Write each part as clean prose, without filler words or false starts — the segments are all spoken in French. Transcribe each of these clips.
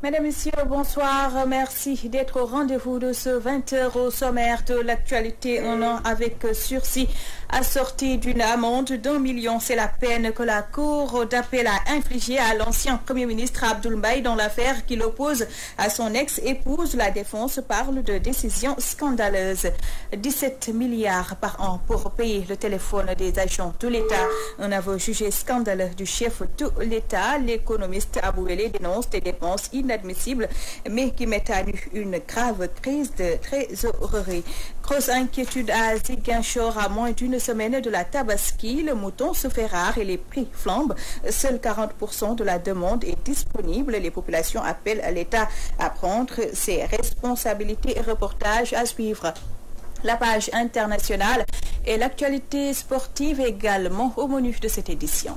Mesdames, Messieurs, bonsoir. Merci d'être au rendez-vous de ce 20h au sommaire de l'actualité. Un an avec sursis assorti d'une amende d'1 million. C'est la peine que la Cour d'appel a infligée à l'ancien Premier ministre Abdoul Mbaye dans l'affaire qui l'oppose à son ex-épouse. La défense parle de décision scandaleuse. 17 milliards par an pour payer le téléphone des agents de l'État. Un aveu jugé scandaleux du chef de l'État. L'économiste Abou Wele dénonce des dépenses inadmissibles, mais qui mettent à nu une grave crise de trésorerie. Grosse inquiétude à Ziguinchor à moins d'une semaine de la Tabaski. Le mouton se fait rare et les prix flambent. Seuls 40% de la demande est disponible. Les populations appellent l'État à prendre ses responsabilités. Reportage à suivre. La page internationale et l'actualité sportive également au menu de cette édition.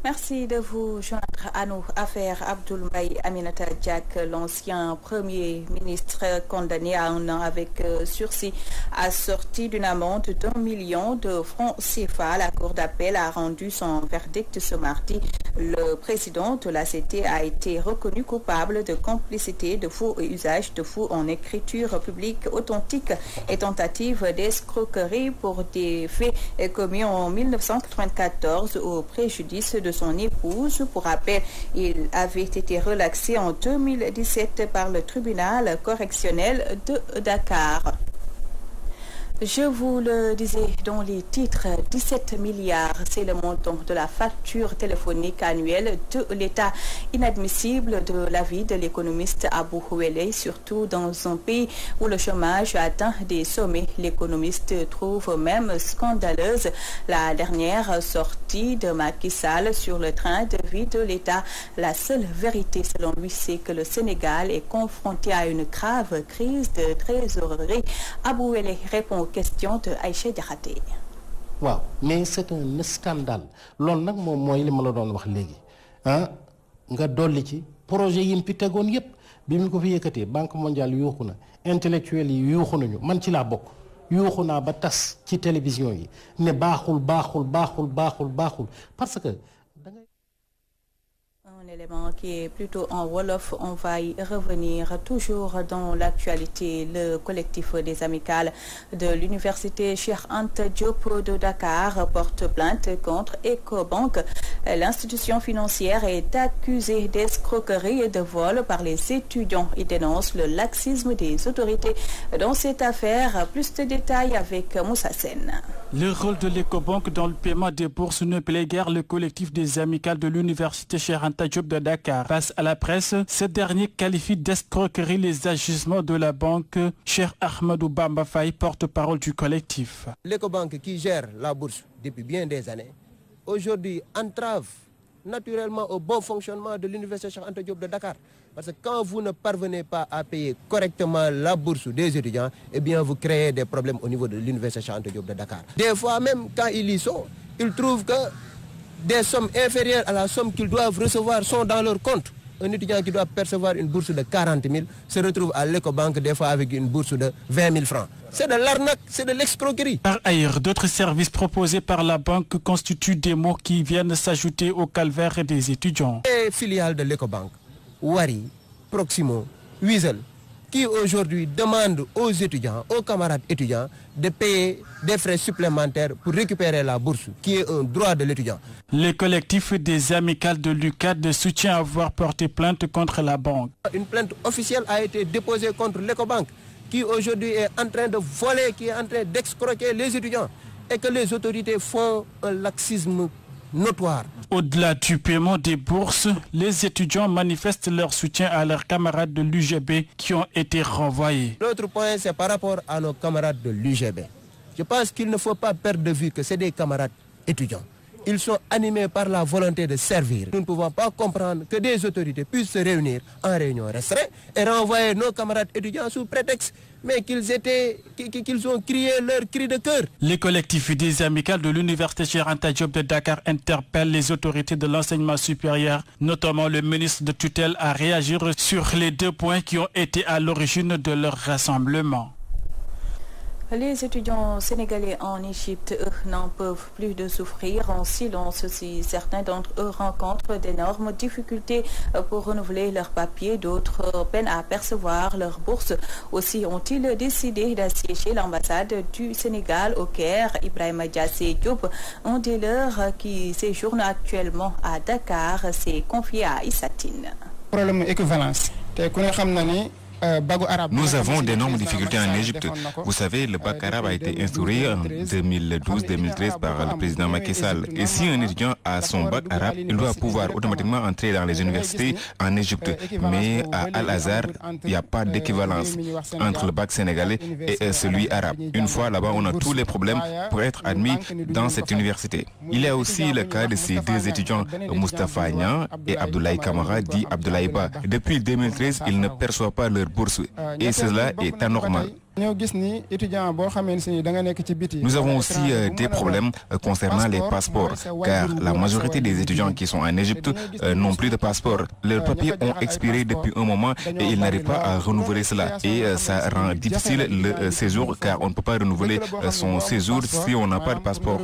Merci de vous joindre à nous. Affaire Abdoul Mbaye Aminata Diack, l'ancien Premier ministre condamné à 1 an avec sursis, assorti d'une amende d'1 million de francs CFA. La Cour d'appel a rendu son verdict ce mardi. Le président de l'ACT a été reconnu coupable de complicité de faux et usage de faux en écriture publique authentique et tentative d'escroquerie pour des faits commis en 1994 au préjudice de son épouse. Pour rappel, il avait été relaxé en 2017 par le tribunal correctionnel de Dakar. Je vous le disais dans les titres, 17 milliards, c'est le montant de la facture téléphonique annuelle de l'État. Inadmissible de l'avis de l'économiste Abou Wele, surtout dans un pays où le chômage atteint des sommets. L'économiste trouve même scandaleuse la dernière sortie de Macky Sall sur le train de vie de l'État. La seule vérité, selon lui, c'est que le Sénégal est confronté à une grave crise de trésorerie. Abou Wele répond question de Aïcha Diakhaté. Waaw, mais c'est un scandale. Lool nak mom moy li ma la doon wax légui. Hein? Nga dolli ci projet yi mpi tégon yépp bi mu ko fi yëkëté Banque mondiale yuuxu na, intellectuels yi yuuxu nañu, man ci la bokk. Yuuxu naa ba tas ci télévision yi ne baaxul parce que un élément qui est plutôt en Wolof, on va y revenir. Toujours dans l'actualité, le collectif des amicales de l'université Cheikh Anta Diop de Dakar porte plainte contre Ecobank. L'institution financière est accusée d'escroquerie et de vol par les étudiants. Il dénonce le laxisme des autorités dans cette affaire. Plus de détails avec Moussa Sen. Le rôle de l'Ecobank dans le paiement des bourses ne plaît guère. Le collectif des amicales de l'université Cheikh Anta Diop de Dakar face à la presse. Ce dernier qualifie d'escroquerie les agissements de la banque. Cheikh Ahmadou Bamba Faye, porte-parole du collectif. L'Ecobank qui gère la bourse depuis bien des années, aujourd'hui entrave naturellement au bon fonctionnement de l'université Cheikh Anta Diop de Dakar. Parce que quand vous ne parvenez pas à payer correctement la bourse des étudiants, eh bien vous créez des problèmes au niveau de l'université Cheikh Anta Diop de Dakar. Des fois même quand ils y sont, ils trouvent que des sommes inférieures à la somme qu'ils doivent recevoir sont dans leur compte. Un étudiant qui doit percevoir une bourse de 40 000 se retrouve à l'Ecobank des fois avec une bourse de 20 000 francs. C'est de l'arnaque, c'est de l'escroquerie. Par ailleurs, d'autres services proposés par la banque constituent des mots qui viennent s'ajouter au calvaire des étudiants. Les filiales de l'Ecobank, Wari, Proximo, Wiesel, qui aujourd'hui demandent aux étudiants, aux camarades étudiants, de payer des frais supplémentaires pour récupérer la bourse, qui est un droit de l'étudiant. Le collectif des amicales de l'UCAD soutient avoir porté plainte contre la banque. Une plainte officielle a été déposée contre l'Ecobank, qui aujourd'hui est en train de voler, qui est en train d'escroquer les étudiants, et que les autorités font un laxisme notoire. Au-delà du paiement des bourses, les étudiants manifestent leur soutien à leurs camarades de l'UGB qui ont été renvoyés. L'autre point, c'est par rapport à nos camarades de l'UGB. Je pense qu'il ne faut pas perdre de vue que c'est des camarades étudiants. ils sont animés par la volonté de servir. Nous ne pouvons pas comprendre que des autorités puissent se réunir en réunion restreinte et renvoyer nos camarades étudiants sous prétexte mais qu'ils ont crié leur cri de cœur. Les collectifs des amicales de l'Université Cheikh Anta Diop de Dakar interpellent les autorités de l'enseignement supérieur, notamment le ministre de tutelle, à réagir sur les 2 points qui ont été à l'origine de leur rassemblement. Les étudiants sénégalais en Égypte, eux, n'en peuvent plus de souffrir en silence si certains d'entre eux rencontrent d'énormes difficultés pour renouveler leurs papiers. D'autres peinent à percevoir leur bourse. Aussi ont-ils décidé d'assiéger l'ambassade du Sénégal au Caire. Ibrahima Diassé Diop, un des leurs qui séjourne actuellement à Dakar, s'est confié à Issatine. Problème équivalence. Nous avons d'énormes difficultés en Égypte. Vous savez, le bac arabe a été instauré en 2012-2013 par le président Macky Sall. Et si un étudiant a son bac arabe, il doit pouvoir automatiquement entrer dans les universités en Égypte. Mais à Al-Azhar, il n'y a pas d'équivalence entre le bac sénégalais et celui arabe. Une fois là-bas, on a tous les problèmes pour être admis dans cette université. Il y a aussi le cas de ces 2 étudiants, Moustapha Niang et Abdoulaye Kamara, dit Abdoulaye Ba. Depuis 2013, ils ne perçoivent pas leur bourse et cela est anormal. Nous avons aussi des problèmes concernant les passeports, car la majorité des étudiants qui sont en Égypte n'ont plus de passeport. Leurs papiers ont expiré depuis un moment et ils n'arrivent pas à renouveler cela. Et ça rend difficile le séjour, car on ne peut pas renouveler son séjour si on n'a pas de passeport.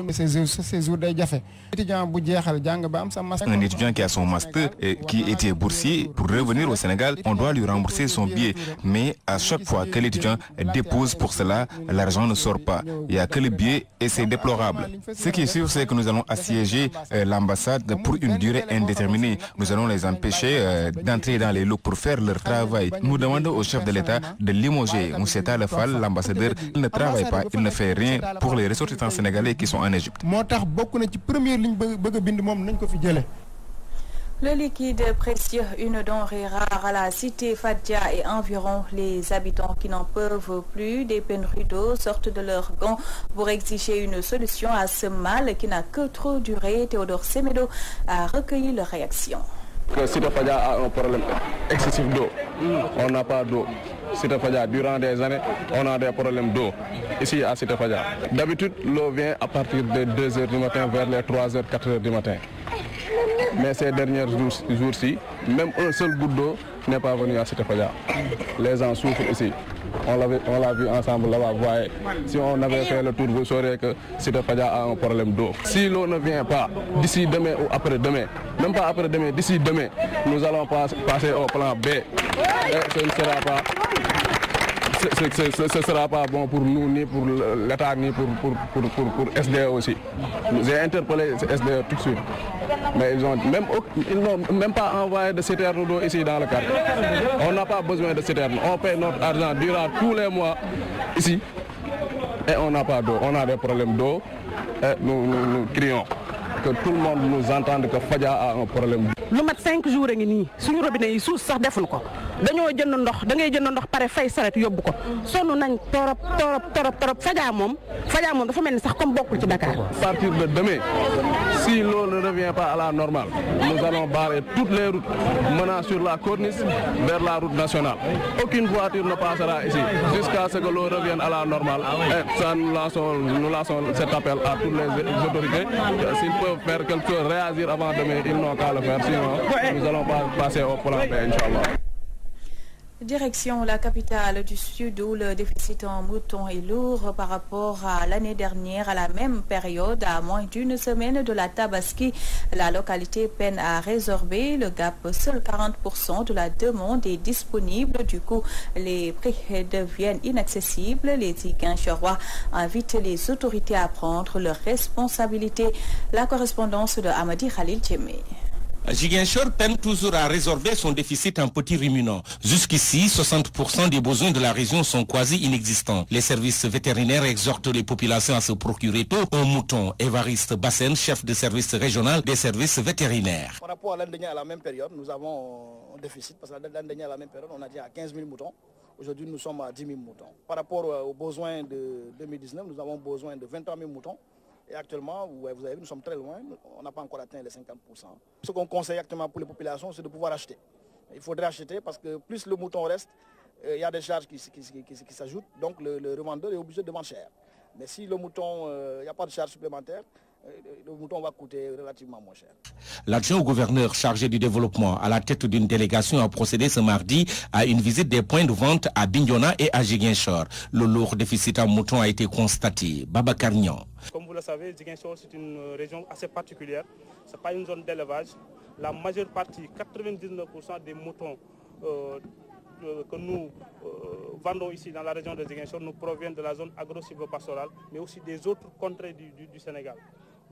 Un étudiant qui a son master et qui était boursier, pour revenir au Sénégal, on doit lui rembourser son billet. Mais à chaque fois que l'étudiant dépose pour cela, l'argent ne sort pas. Il n'y a que le billet et c'est déplorable. Ce qui est sûr, c'est que nous allons assiéger l'ambassade pour une durée indéterminée. Nous allons les empêcher d'entrer dans les locaux pour faire leur travail. Nous demandons au chef de l'État de limoger Moussa Tall Fall, l'ambassadeur. Il ne travaille pas, il ne fait rien pour les ressortissants sénégalais qui sont en Égypte. Le liquide précieux, une denrée rare à la cité Fadia et environ les habitants qui n'en peuvent plus des pénuries d'eau sortent de leurs gonds pour exiger une solution à ce mal qui n'a que trop duré. Théodore Semedo a recueilli leur réaction. Que Cité Fadia a un problème excessif d'eau. On n'a pas d'eau. Cité Fadia, durant des années, on a des problèmes d'eau ici à Cité Fadia. D'habitude, l'eau vient à partir de 2h du matin vers les 3h, 4h du matin. Mais ces derniers jours-ci, même un seul goutte d'eau n'est pas venu à Cité Fadia. Les gens souffrent ici. On l'a vu ensemble là-bas. Voyez. Si on avait fait le tour, vous saurez que Cité Fadia a un problème d'eau. Si l'eau ne vient pas d'ici demain ou après-demain, même pas après-demain, d'ici demain, nous allons passer au plan B. Et ce ne sera pas... Ce ne sera pas bon pour nous, ni pour l'État, ni pour SDE aussi. J'ai interpellé SDE tout de suite. Mais ils n'ont même pas envoyé de citerne d'eau ici dans le quartier. On n'a pas besoin de citerne. On paie notre argent durant tous les mois ici. Et on n'a pas d'eau. On a des problèmes d'eau. Et nous crions que tout le monde nous entende que Fadia a un problème. Lu mat 5 jours ngi nii suñu robinet yi suuf sax defuñu ko dañoo jënd ndox da ngay jënd ndox pare fay saret yóbbu ko sonn nañ torop Fadia moom dafa mel ni sax comme bokkul ci Dakar. À partir de demain, si l'eau ne revient pas à la normale, nous allons barrer toutes les routes menant sur la corniche vers la route nationale. Aucune voiture ne passera ici jusqu'à ce que l'eau revienne à la normale. Et ça, nous lançons cet appel à toutes les autorités. S'ils peuvent faire quelque chose, réagir avant demain, ils n'ont qu'à le faire. Sinon, nous allons passer au plan B, Inch'Allah. Direction la capitale du Sud où le déficit en moutons est lourd par rapport à l'année dernière à la même période. À moins d'une semaine de la Tabaski, la localité peine à résorber le gap. Seul 40% de la demande est disponible. Du coup, les prix deviennent inaccessibles. Les Ziguinchorois invitent les autorités à prendre leurs responsabilités. La correspondance de Amadi Khalil Djemé. Ziguinchor peine toujours à résorber son déficit en petits ruminants. Jusqu'ici, 60% des besoins de la région sont quasi inexistants. Les services vétérinaires exhortent les populations à se procurer tôt un mouton. Évariste Bassen, chef de service régional des services vétérinaires. Par rapport à l'année dernière à la même période, nous avons un déficit parce que l'année dernière à la même période, on a dit à 15 000 moutons. Aujourd'hui, nous sommes à 10 000 moutons. Par rapport aux besoins de 2019, nous avons besoin de 23 000 moutons Et actuellement, vous avez vu, nous sommes très loin, on n'a pas encore atteint les 50%. Ce qu'on conseille actuellement pour les populations, c'est de pouvoir acheter. Il faudrait acheter parce que plus le mouton reste, il y a des charges qui s'ajoutent, donc le revendeur est obligé de vendre cher. Mais si le mouton, il n'y a pas de charge supplémentaire, le mouton va coûter relativement moins cher. L'adjoint au gouverneur chargé du développement à la tête d'une délégation a procédé ce mardi à une visite des points de vente à Bignona et à Ziguinchor. Le lourd déficit en mouton a été constaté. Babacar Niang. Comme vous le savez, Ziguinchor c'est une région assez particulière. Ce n'est pas une zone d'élevage. La majeure partie, 99% des moutons que nous vendons ici dans la région de Ziguinchor nous proviennent de la zone agro-silvopastorale, mais aussi des autres contrées du Sénégal.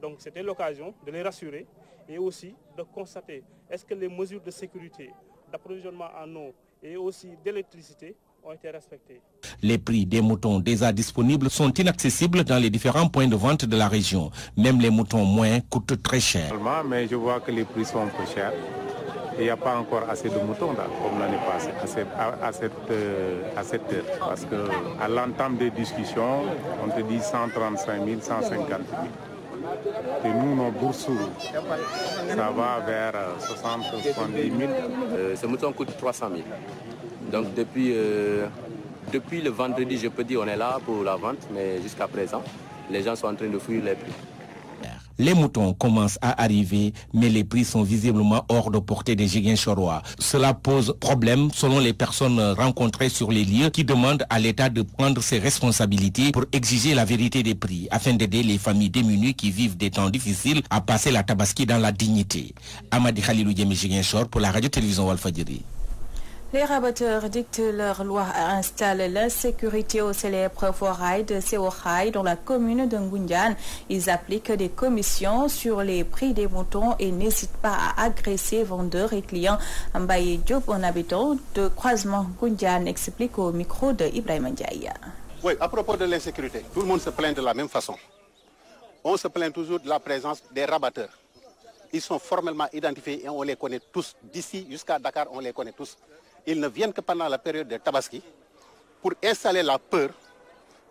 Donc c'était l'occasion de les rassurer et aussi de constater est-ce que les mesures de sécurité, d'approvisionnement en eau et aussi d'électricité ont été respectées. Les prix des moutons déjà disponibles sont inaccessibles dans les différents points de vente de la région. Même les moutons moins coûtent très cher. Mais je vois que les prix sont un peu chers. Il n'y a pas encore assez de moutons là, comme l'année passée, à cette heure. Parce qu'à l'entame des discussions, on te dit 135 000, 150 000. Et nous, nos bourses, ça va vers 60 000, 70 000. Ce mouton coûte 300 000. Donc depuis le vendredi, je peux dire on est là pour la vente, mais jusqu'à présent, les gens sont en train de fuir les prix. Les moutons commencent à arriver, mais les prix sont visiblement hors de portée des Ziguinchorois. Cela pose problème selon les personnes rencontrées sur les lieux qui demandent à l'État de prendre ses responsabilités pour exiger la vérité des prix afin d'aider les familles démunies qui vivent des temps difficiles à passer la Tabaski dans la dignité. Amadi Khalilou Diémé Ziguinchor pour la radio-télévision Walfadjri. Les rabatteurs dictent leur loi et installent l'insécurité au célèbre forail de Seokhai dans la commune de Ngoundiane. Ils appliquent des commissions sur les prix des moutons et n'hésitent pas à agresser vendeurs et clients. Mbaye Diop, un habitant de croisement Ngoundiane, explique au micro de Ibrahim Ndiaye. Oui, à propos de l'insécurité, tout le monde se plaint de la même façon. On se plaint toujours de la présence des rabatteurs. Ils sont formellement identifiés et on les connaît tous. D'ici jusqu'à Dakar, on les connaît tous. Ils ne viennent que pendant la période de Tabaski pour installer la peur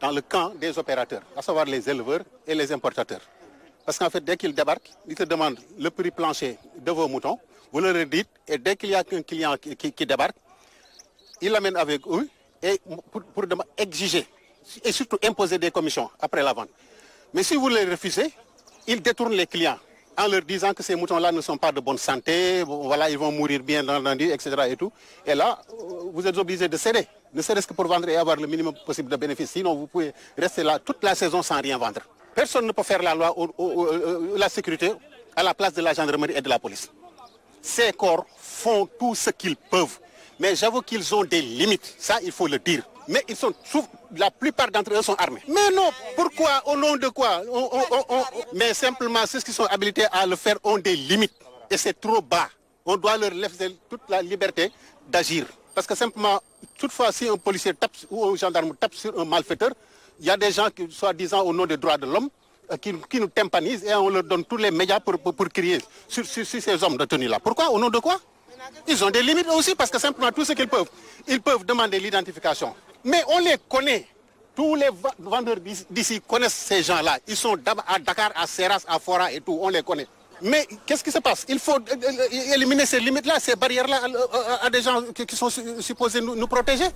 dans le camp des opérateurs, à savoir les éleveurs et les importateurs. Parce qu'en fait, dès qu'ils débarquent, ils te demandent le prix plancher de vos moutons, vous leur dites, et dès qu'il y a un client qui débarque, ils l'amènent avec eux et pour exiger et surtout imposer des commissions après la vente. Mais si vous les refusez, ils détournent les clients en leur disant que ces moutons-là ne sont pas de bonne santé, voilà, ils vont mourir bien entendu, etc. Et tout. Et là, vous êtes obligé de céder, ne serait-ce que pour vendre et avoir le minimum possible de bénéfices. Sinon, vous pouvez rester là toute la saison sans rien vendre. Personne ne peut faire la loi, la sécurité à la place de la gendarmerie et de la police. Ces corps font tout ce qu'ils peuvent. Mais j'avoue qu'ils ont des limites, ça il faut le dire. Mais ils sont, la plupart d'entre eux sont armés. Mais non, pourquoi, au nom de quoi? Mais simplement ceux qui sont habilités à le faire ont des limites. Et c'est trop bas. On doit leur laisser toute la liberté d'agir. Parce que simplement, toutefois, si un policier tape ou un gendarme tape sur un malfaiteur, il y a des gens qui, soi-disant au nom des droits de l'homme, qui nous tympanisent et on leur donne tous les médias pour crier sur ces hommes de tenue-là. Pourquoi? Au nom de quoi? Ils ont des limites aussi parce que simplement tout ce qu'ils peuvent, ils peuvent demander l'identification. Mais on les connaît. Tous les vendeurs d'ici connaissent ces gens-là. Ils sont à Dakar, à Seras, à Fora et tout. On les connaît. Mais qu'est-ce qui se passe? Il faut éliminer ces limites-là, ces barrières-là à des gens qui sont supposés nous protéger.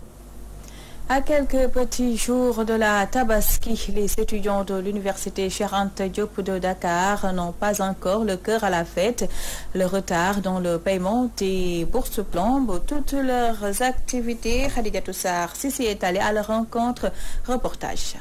À quelques petits jours de la Tabaski, les étudiants de l'université Cheikh Anta Diop de Dakar n'ont pas encore le cœur à la fête. Le retard dans le paiement des bourses plombe toutes leurs activités. Khadijatou Sarr Sissi est allé à leur rencontre. Reportage.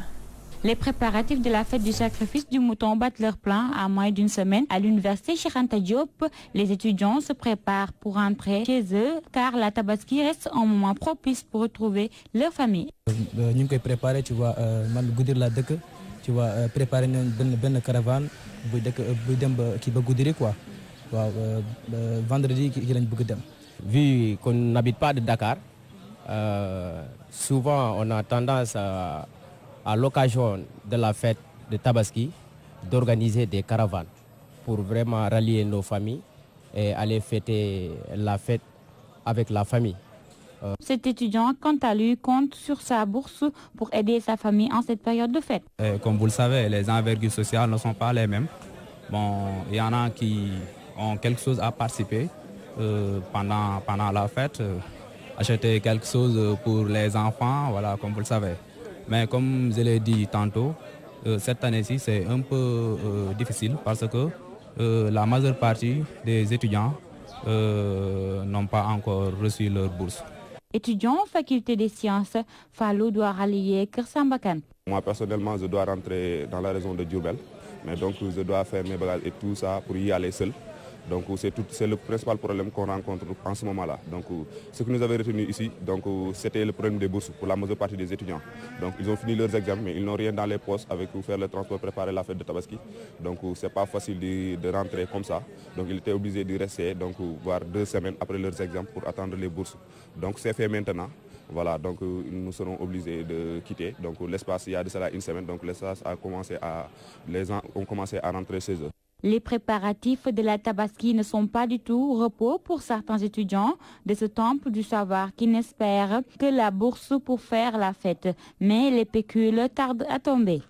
Les préparatifs de la fête du sacrifice du mouton battent leur plein à moins d'une semaine. À l'université Cheikh Anta Diop, les étudiants se préparent pour rentrer chez eux car la Tabaski reste un moment propice pour retrouver leur famille. Nous sommes préparés, tu vois, tu vois, préparer une caravane qui va Goudiri quoi. Vendredi qui va Goudiri. Vu qu'on n'habite pas de Dakar, souvent on a tendance à l'occasion de la fête de Tabaski, d'organiser des caravanes pour vraiment rallier nos familles et aller fêter la fête avec la famille. Cet étudiant, quant à lui, compte sur sa bourse pour aider sa famille en cette période de fête. Comme vous le savez, les envergures sociales ne sont pas les mêmes. Bon, il y en a qui ont quelque chose à participer pendant la fête, acheter quelque chose pour les enfants, voilà, comme vous le savez. Mais comme je l'ai dit tantôt, cette année-ci, c'est un peu difficile parce que la majeure partie des étudiants n'ont pas encore reçu leur bourse. Étudiant en faculté des sciences, Fallou doit rallier Kersambakan. Moi personnellement, je dois rentrer dans la région de Diourbel, mais donc je dois faire mes bagages et tout ça pour y aller seul. Donc c'est le principal problème qu'on rencontre en ce moment-là. Donc ce que nous avons retenu ici, c'était le problème des bourses pour la majeure partie des étudiants. Donc ils ont fini leurs examens, mais ils n'ont rien dans les poches avec faire le transport, préparer la fête de Tabaski. Donc c'est pas facile de rentrer comme ça. Donc ils étaient obligés de rester, voire 2 semaines après leurs examens pour attendre les bourses. Donc c'est fait maintenant. Voilà, donc nous serons obligés de quitter. Donc l'espace, il y a de cela une semaine, donc l'espace les gens ont commencé à rentrer chez eux. Les préparatifs de la Tabaski ne sont pas du tout repos pour certains étudiants de ce temple du savoir qui n'espèrent que la bourse pour faire la fête. Mais les pécules tardent à tomber.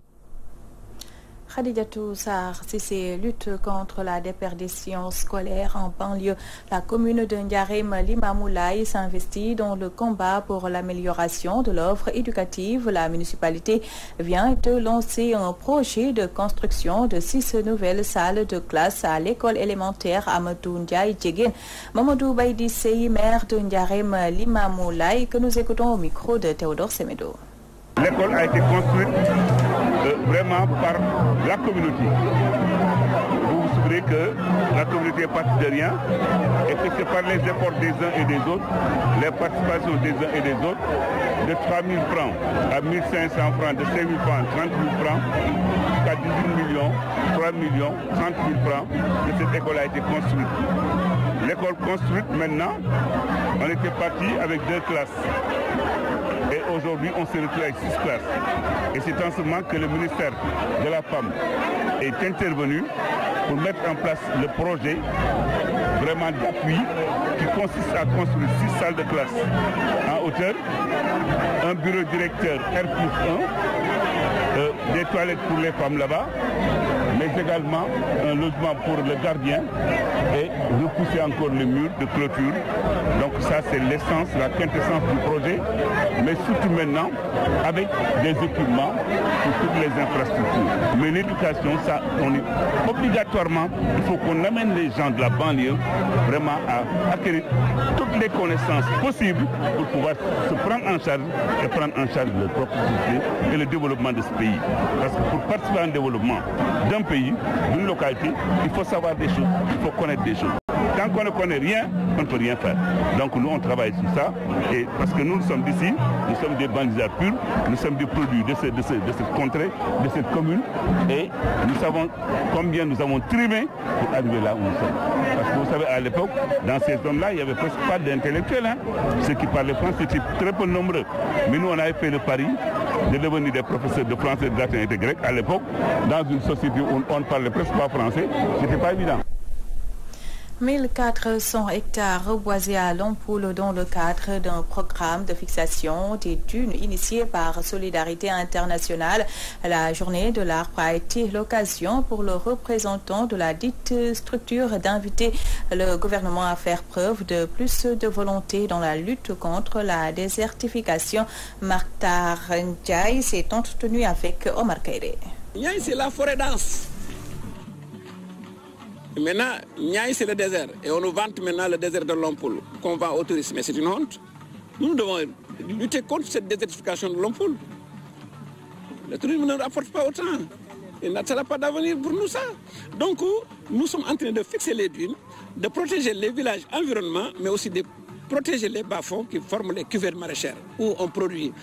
Khadijatou Sarr, si c'est lutte contre la déperdition scolaire en banlieue, la commune de Ndiarème Limamoulaye s'investit dans le combat pour l'amélioration de l'offre éducative. La municipalité vient de lancer un projet de construction de 6 nouvelles salles de classe à l'école élémentaire Amadou Ndiaye Djegen. Mamadou Baïdi Sey, maire de Ndiarème Limamoulaye, que nous écoutons au micro de Théodore Semedo. L'école a été construite vraiment par la communauté. Vous vous souvenez que la communauté est partie de rien et que c'est par les efforts des uns et des autres, les participations des uns et des autres, de 3 000 francs à 1 500 francs, de 5 000 francs à 30 000 francs, jusqu'à 18 millions, 3 millions, 30 000 francs, que cette école a été construite. L'école construite maintenant, on était parti avec 2 classes. Et aujourd'hui, on se retrouve avec 6 classes. Et c'est en ce moment que le ministère de la Femme est intervenu pour mettre en place le projet vraiment d'appui qui consiste à construire 6 salles de classe en hauteur, un bureau directeur R+1, des toilettes pour les femmes là-bas, mais également un logement pour le gardien et repousser encore le mur de clôture. Donc ça c'est l'essence, la quintessence du projet, mais surtout maintenant avec des équipements pour toutes les infrastructures. Mais l'éducation, ça, obligatoirement, il faut qu'on amène les gens de la banlieue vraiment à acquérir toutes les connaissances possibles pour pouvoir se prendre en charge et prendre en charge leur propre société et le développement de ce pays. Parce que pour participer au développement d'un pays, d'une localité, il faut savoir des choses, il faut connaître des choses. Tant qu'on ne connaît rien, on ne peut rien faire. Donc nous, on travaille sur ça. Et parce que nous sommes d'ici, nous sommes des bandits purs, nous sommes des produits de cette contrée, de cette commune. Et nous savons combien nous avons trimé pour arriver là où nous sommes. Parce que vous savez, à l'époque, dans ces zones-là, il n'y avait presque pas d'intellectuels. Ceux qui parlaient français étaient très peu nombreux. Mais nous, on avait fait le pari de devenir des professeurs de français, de latin et de grec. À l'époque, dans une société où on ne parlait presque pas français, ce n'était pas évident. 1400 hectares reboisés à Lompoul dans le cadre d'un programme de fixation des dunes initié par Solidarité Internationale. La journée de l'arbre a été l'occasion pour le représentant de la dite structure d'inviter le gouvernement à faire preuve de plus de volonté dans la lutte contre la désertification. Martar Ndiaye s'est entretenu avec Omar Kairé. Niaï, c'est la forêt dense. Maintenant, Niaï, c'est le désert. Et on nous vante maintenant le désert de Lompoul, qu'on vend au tourisme. Mais c'est une honte. Nous devons lutter contre cette désertification de Lompoul. Le tourisme ne nous rapporte pas autant. Il n'a pas d'avenir pour nous, ça. Donc, nous sommes en train de fixer les dunes, de protéger les villages environnements, mais aussi de protéger les bas-fonds qui forment les cuvettes maraîchères, où on produit.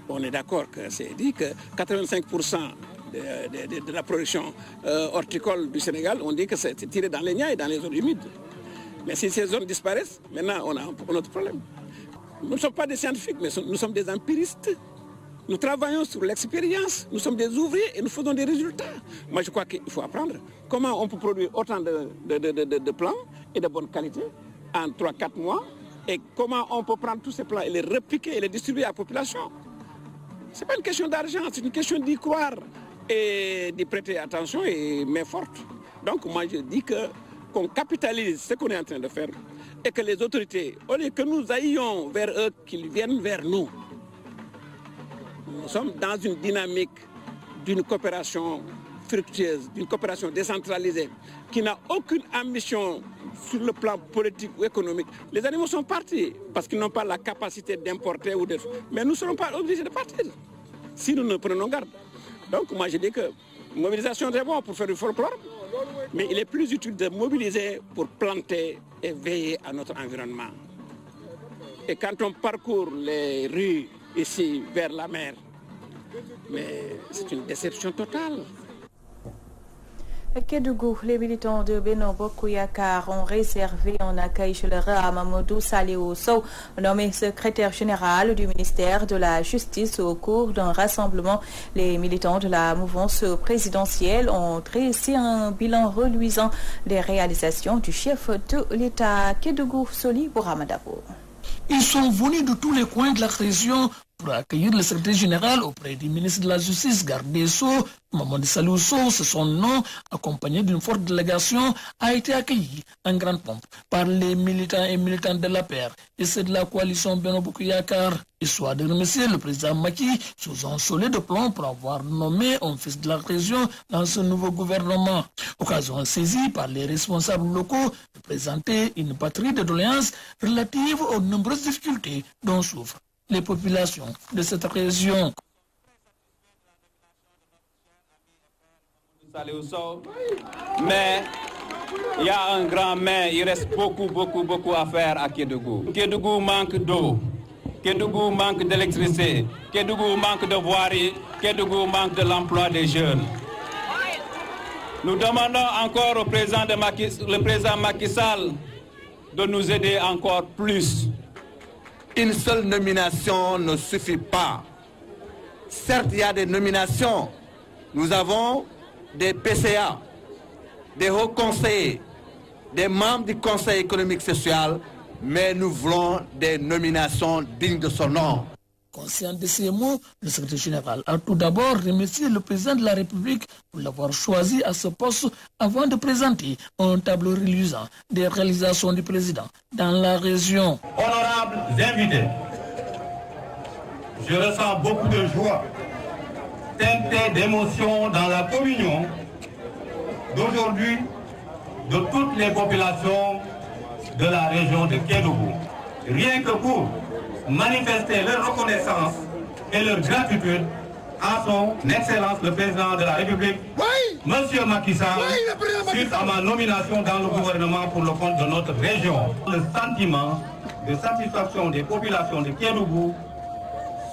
On est d'accord que c'est dit que 85% de la production horticole du Sénégal, on dit que c'est tiré dans les Niayes et dans les zones humides. Mais si ces zones disparaissent, maintenant on a un autre problème. Nous ne sommes pas des scientifiques, mais nous sommes des empiristes. Nous travaillons sur l'expérience, nous sommes des ouvriers et nous faisons des résultats. Moi je crois qu'il faut apprendre comment on peut produire autant de plants et de bonne qualité en 3-4 mois Et comment on peut prendre tous ces plans et les repiquer et les distribuer à la population? Ce n'est pas une question d'argent, c'est une question d'y croire et d'y prêter attention et main forte. Donc moi je dis qu'on capitalise ce qu'on est en train de faire et que les autorités, au lieu que nous aillions vers eux, qu'ils viennent vers nous. Nous sommes dans une dynamique d'une coopération fructueuse, d'une coopération décentralisée, qui n'a aucune ambition sur le plan politique ou économique. Les animaux sont partis parce qu'ils n'ont pas la capacité d'importer ou de... Mais nous ne serons pas obligés de partir si nous ne prenons garde. Donc moi je dis que mobilisation c'est bon pour faire du folklore, mais il est plus utile de mobiliser pour planter et veiller à notre environnement. Et quand on parcourt les rues ici vers la mer, mais c'est une déception totale. À Kédougou, les militants de Benno Bokk Yakaar ont réservé un accueil chaleureux à Mamadou Saliou Sow, nommé secrétaire général du ministère de la Justice au cours d'un rassemblement. Les militants de la mouvance présidentielle ont dressé un bilan reluisant des réalisations du chef de l'État. Kédougou, Soli Bouramadabo. Ils sont venus de tous les coins de la région pour accueillir le secrétaire général auprès du ministre de la Justice, garde des Sceaux. Mamadou Saliou Sow, c'est son nom, accompagné d'une forte délégation, a été accueilli en grande pompe par les militants et militantes de la paire et c'est de la coalition Benno Bokk Yakaar. Histoire de remercier le président Macky sous un soleil de plomb pour avoir nommé un fils de la région dans ce nouveau gouvernement. Occasion saisie par les responsables locaux de présenter une batterie de doléances relatives aux nombreuses difficultés dont souffrent les populations de cette région. Mais il y a un grand mais, il reste beaucoup à faire à Kédougou. Kédougou manque d'eau, Kédougou manque d'électricité, Kédougou manque de voirie, Kédougou manque de l'emploi des jeunes. Nous demandons encore au président Macky Sall de nous aider encore plus. Une seule nomination ne suffit pas. Certes, il y a des nominations. Nous avons des PCA, des hauts conseillers, des membres du Conseil économique et social, mais nous voulons des nominations dignes de son nom. Conscient de ces mots, le secrétaire général a tout d'abord remercié le président de la République pour l'avoir choisi à ce poste avant de présenter un tableau reluisant des réalisations du président dans la région. Honorables invités, je ressens beaucoup de joie, teintée d'émotion dans la communion d'aujourd'hui de toutes les populations de la région de Kédougou. Rien que pour manifester leur reconnaissance et leur gratitude à son Excellence le Président de la République, Monsieur Macky Sall, suite à ma nomination dans le gouvernement pour le compte de notre région. Le sentiment de satisfaction des populations de Kédougou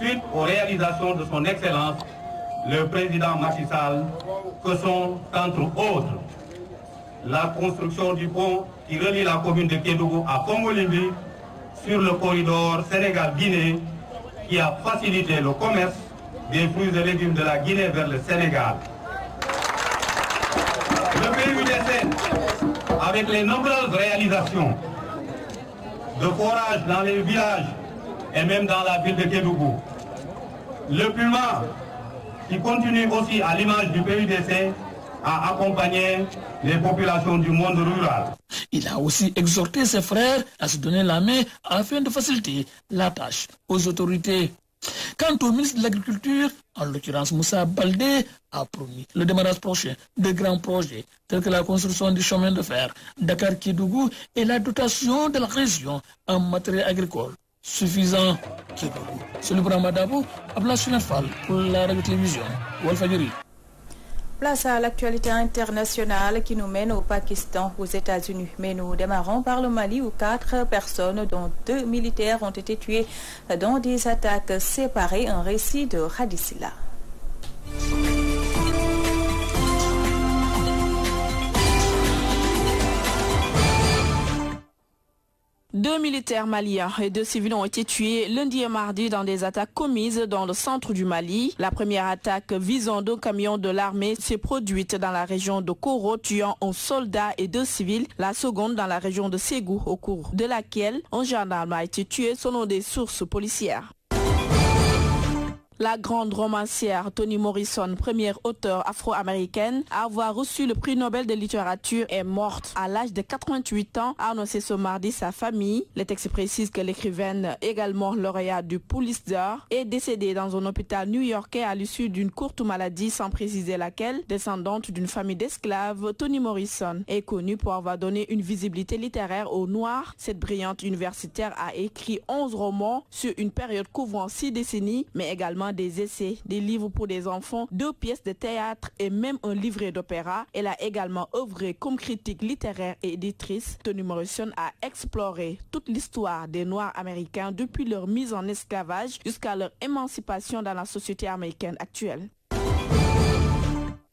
suite aux réalisations de son Excellence le Président Macky Sall, que sont entre autres la construction du pont qui relie la commune de Kédougou à Pongolimbi sur le corridor Sénégal-Guinée qui a facilité le commerce des fruits et légumes de la Guinée vers le Sénégal. Le PUDC, avec les nombreuses réalisations de forage dans les villages et même dans la ville de Kédougou. Le PUMA, qui continue aussi à l'image du PUDC, à accompagner les populations du monde rural. Il a aussi exhorté ses frères à se donner la main afin de faciliter la tâche aux autorités. Quant au ministre de l'Agriculture, en l'occurrence Moussa Baldé, a promis le démarrage prochain de grands projets tels que la construction du chemin de fer Dakar-Kédougou et la dotation de la région en matériel agricole suffisant. Kédougou. Celui pour Amadabou, Ablassounet Fall pour la radio-télévision Walfadjri. Place à l'actualité internationale qui nous mène au Pakistan, aux États-Unis. Mais nous démarrons par le Mali où 4 personnes, dont 2 militaires, ont été tuées dans des attaques séparées. Un récit de Hadissila. 2 militaires maliens et 2 civils ont été tués lundi et mardi dans des attaques commises dans le centre du Mali. La première attaque visant 2 camions de l'armée s'est produite dans la région de Koro, tuant un soldat et 2 civils. La seconde dans la région de Ségou, au cours de laquelle un gendarme a été tué selon des sources policières. La grande romancière Toni Morrison, première auteure afro-américaine à avoir reçu le prix Nobel de littérature, est morte à l'âge de 88 ans, a annoncé ce mardi sa famille. Les textes précisent que l'écrivaine, également lauréate du Pulitzer, est décédée dans un hôpital new-yorkais à l'issue d'une courte maladie sans préciser laquelle. Descendante d'une famille d'esclaves, Toni Morrison est connue pour avoir donné une visibilité littéraire aux Noirs. Cette brillante universitaire a écrit 11 romans sur une période couvrant 6 décennies, mais également des essais, des livres pour des enfants, 2 pièces de théâtre et même un livret d'opéra. Elle a également œuvré comme critique littéraire et éditrice. Toni Morrison a exploré toute l'histoire des Noirs américains depuis leur mise en esclavage jusqu'à leur émancipation dans la société américaine actuelle.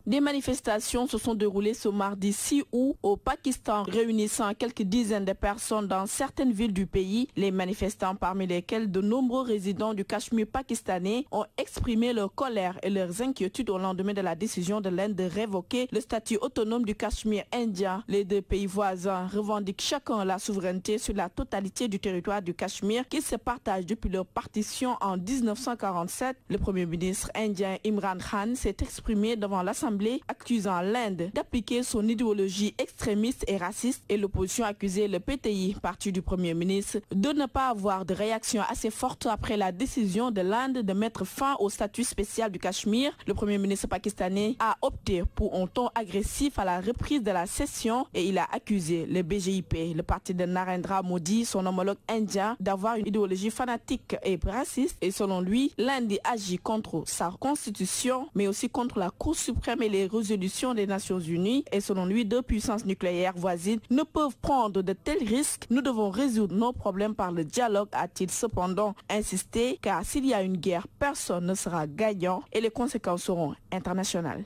Des manifestations se sont déroulées ce mardi 6 août au Pakistan, réunissant quelques dizaines de personnes dans certaines villes du pays. Les manifestants, parmi lesquels de nombreux résidents du Cachemire pakistanais, ont exprimé leur colère et leurs inquiétudes au lendemain de la décision de l'Inde de révoquer le statut autonome du Cachemire indien. Les 2 pays voisins revendiquent chacun la souveraineté sur la totalité du territoire du Cachemire qui se partage depuis leur partition en 1947. Le premier ministre indien Imran Khan s'est exprimé devant l'Assemblée accusant l'Inde d'appliquer son idéologie extrémiste et raciste, et l'opposition a accusé le PTI, parti du Premier ministre, de ne pas avoir de réaction assez forte après la décision de l'Inde de mettre fin au statut spécial du Cachemire. Le Premier ministre pakistanais a opté pour un ton agressif à la reprise de la session et il a accusé le BJP, le parti de Narendra Modi, son homologue indien, d'avoir une idéologie fanatique et raciste, et selon lui, l'Inde agit contre sa constitution mais aussi contre la Cour suprême et les résolutions des Nations Unies. Et selon lui, 2 puissances nucléaires voisines ne peuvent prendre de tels risques. Nous devons résoudre nos problèmes par le dialogue, a-t-il cependant insisté, car s'il y a une guerre, personne ne sera gagnant et les conséquences seront internationales.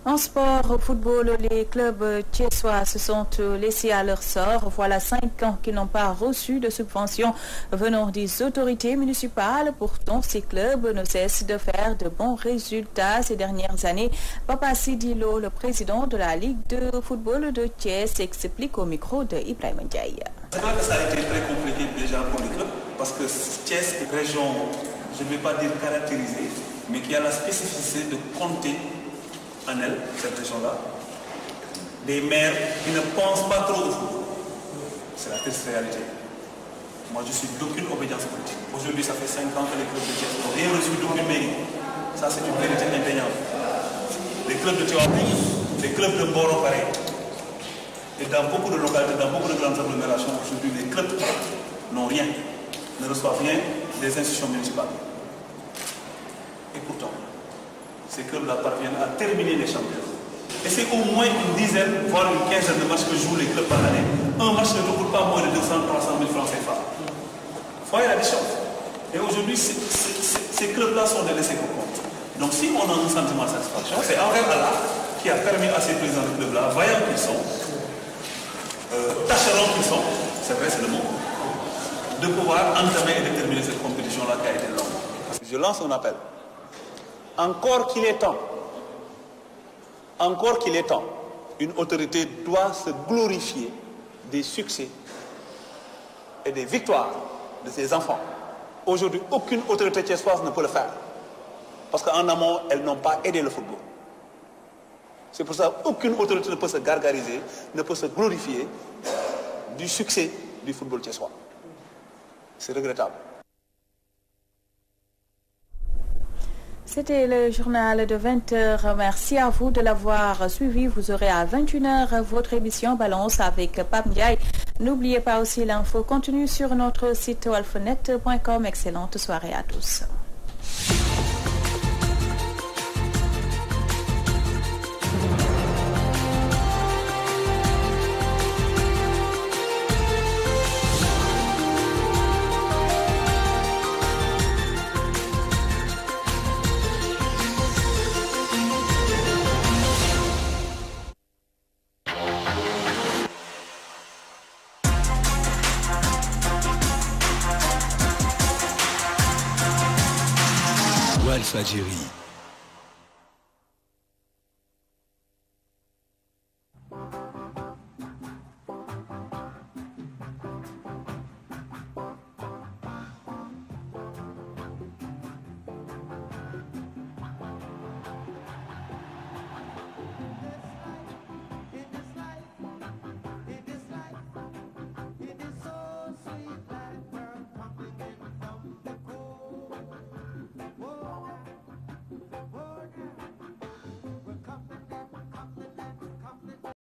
En sport, au football, les clubs thiessois se sont laissés à leur sort. Voilà 5 ans qu'ils n'ont pas reçu de subventions venant des autorités municipales. Pourtant, ces clubs ne cessent de faire de bons résultats ces dernières années. Papa Sidilo, le président de la Ligue de football de Thiès, explique au micro de Ibrahim Ndiaye. C'est vrai que ça a été très compliqué déjà pour les clubs parce que Thiès est une région, je ne vais pas dire caractérisée, mais qui a la spécificité de compter en elle, cette région-là, des maires qui ne pensent pas trop au football. C'est la triste réalité. Moi, je suis d'aucune obédience politique. Aujourd'hui, ça fait 5 ans que les clubs de Thiès n'ont rien reçu d'aucune mairie. Ça, c'est une vérité indéniable. Les clubs de Thiès, les clubs de Mboro, pareil. Et dans beaucoup de localités, dans beaucoup de grandes agglomérations, aujourd'hui, les clubs n'ont rien, ne reçoivent rien des institutions municipales. Et pourtant, ces clubs-là parviennent à terminer les championnats. Et c'est au moins une dizaine, voire une quinzaine de matchs que jouent les clubs par l'année. Un match ne coûte pas moins de 200-300 000 francs CFA. Voyez la différence. Et aujourd'hui, ces clubs-là sont des laissés pour compte. Donc si on a un sentiment de satisfaction, c'est envers Allah qui a permis à ces présidents de clubs-là, vaillants qu'ils sont, tâcherons qu'ils sont, c'est vrai, c'est le mot, de pouvoir entamer et de terminer cette compétition-là qui a été longue. Je lance un appel. Encore qu'il est temps, une autorité doit se glorifier des succès et des victoires de ses enfants. Aujourd'hui, aucune autorité thiessoise ne peut le faire. Parce qu'en amont, elles n'ont pas aidé le football. C'est pour ça qu'aucune autorité ne peut se gargariser, ne peut se glorifier du succès du football thiessois. C'est regrettable. C'était le journal de 20h. Merci à vous de l'avoir suivi. Vous aurez à 21h votre émission Balance avec Pape Ndiaye. N'oubliez pas aussi l'info continue sur notre site walfnet.com. Excellente soirée à tous. Walfadjri.